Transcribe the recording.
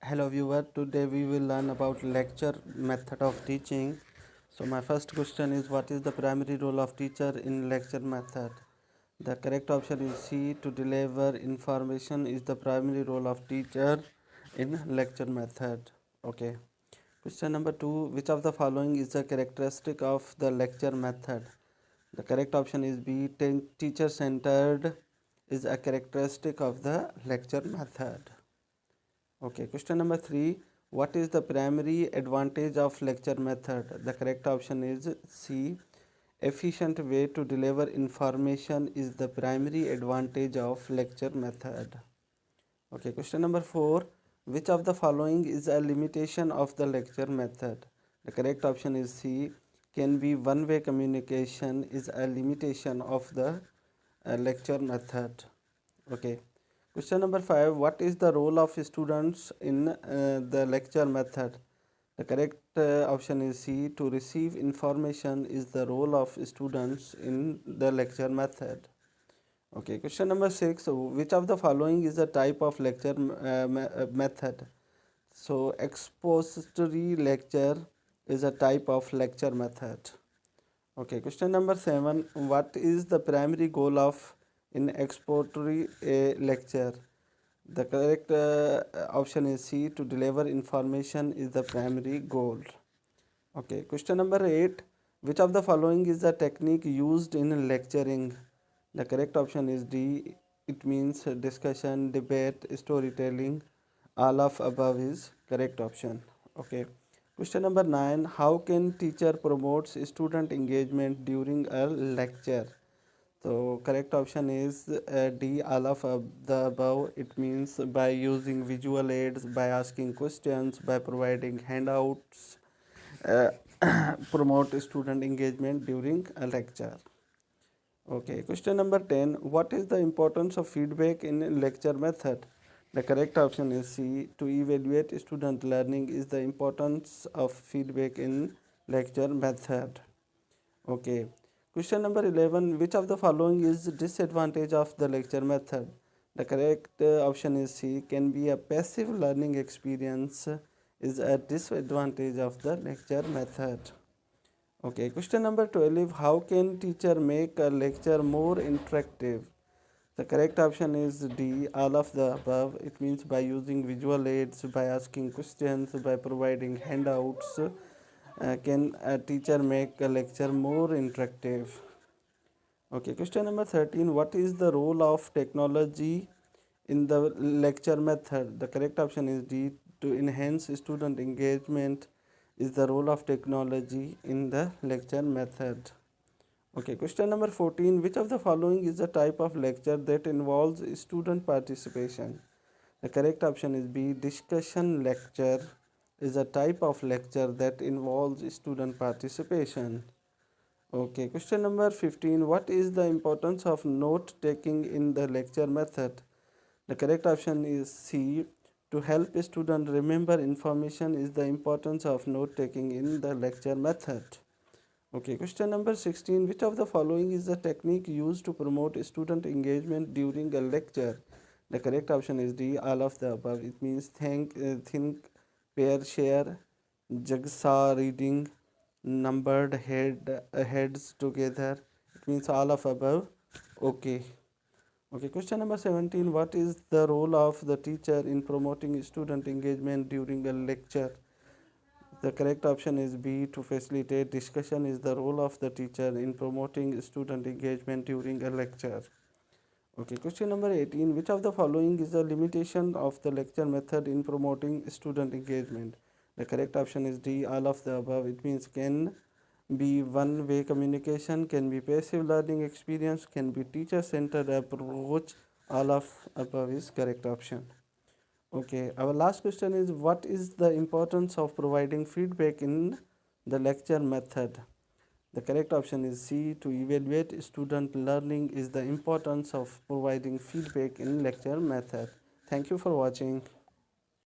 Hello viewer, today we will learn about lecture method of teaching. So my first question is, what is the primary role of teacher in lecture method? The correct option is C. To deliver information is the primary role of teacher in lecture method. Okay. Question number 2. Which of the following is the characteristic of the lecture method? The correct option is B. Teacher centered is a characteristic of the lecture method. Okay, question number 3. What is the primary advantage of lecture method? The correct option is C. Efficient way to deliver information is the primary advantage of lecture method. Okay, question number 4. Which of the following is a limitation of the lecture method? The correct option is C. Can be one-way communication is a limitation of the lecture method. Okay. Question number 5. What is the role of students in the lecture method? The correct option is C. To receive information is the role of students in the lecture method. Okay. Question number 6. Which of the following is a type of lecture method? So expository lecture is a type of lecture method. Okay, question number 7. What is the primary goal of in expository lecture? The correct option is C. To deliver information is the primary goal. Okay, question number 8. Which of the following is the technique used in lecturing? The correct option is D. It means discussion, debate, storytelling. All of above is correct option. Okay. Question number 9. How can teacher promotes student engagement during a lecture? So correct option is D. All of the above. It means by using visual aids, by asking questions, by providing handouts, uh, promote student engagement during a lecture. Okay, question number 10. What is the importance of feedback in lecture method? The correct option is C. To evaluate student learning is the importance of feedback in lecture method. Okay. Question number 11. Which of the following is disadvantage of the lecture method? The correct option is C. Can be a passive learning experience is a disadvantage of the lecture method. Okay, question number 12. How can teacher make a lecture more interactive? The correct option is D. All of the above. It means by using visual aids, by asking questions, by providing handouts, can a teacher make a lecture more interactive? Okay, question number 13. What is the role of technology in the lecture method? The correct option is D. To enhance student engagement is the role of technology in the lecture method. Okay, question number 14. Which of the following is the type of lecture that involves student participation? The correct option is B. Discussion lecture is a type of lecture that involves student participation. Okay, question number 15. What is the importance of note taking in the lecture method? The correct option is C. To help a student remember information is the importance of note taking in the lecture method. Okay, question number 16. Which of the following is the technique used to promote student engagement during a lecture? The correct option is D. All of the above. It means think, pair, share, jigsaw reading, numbered heads together. It means all of above. Okay. Okay, question number 17. What is the role of the teacher in promoting student engagement during a lecture? The correct option is B. To facilitate discussion is the role of the teacher in promoting student engagement during a lecture. Okay, question number 18. Which of the following is the limitation of the lecture method in promoting student engagement? The correct option is D. All of the above. It means can be one-way communication, can be passive learning experience, can be teacher-centered approach. All of above is correct option. Okay, our last question is, what is the importance of providing feedback in the lecture method? The correct option is C. To evaluate student learning is the importance of providing feedback in lecture method. Thank you for watching.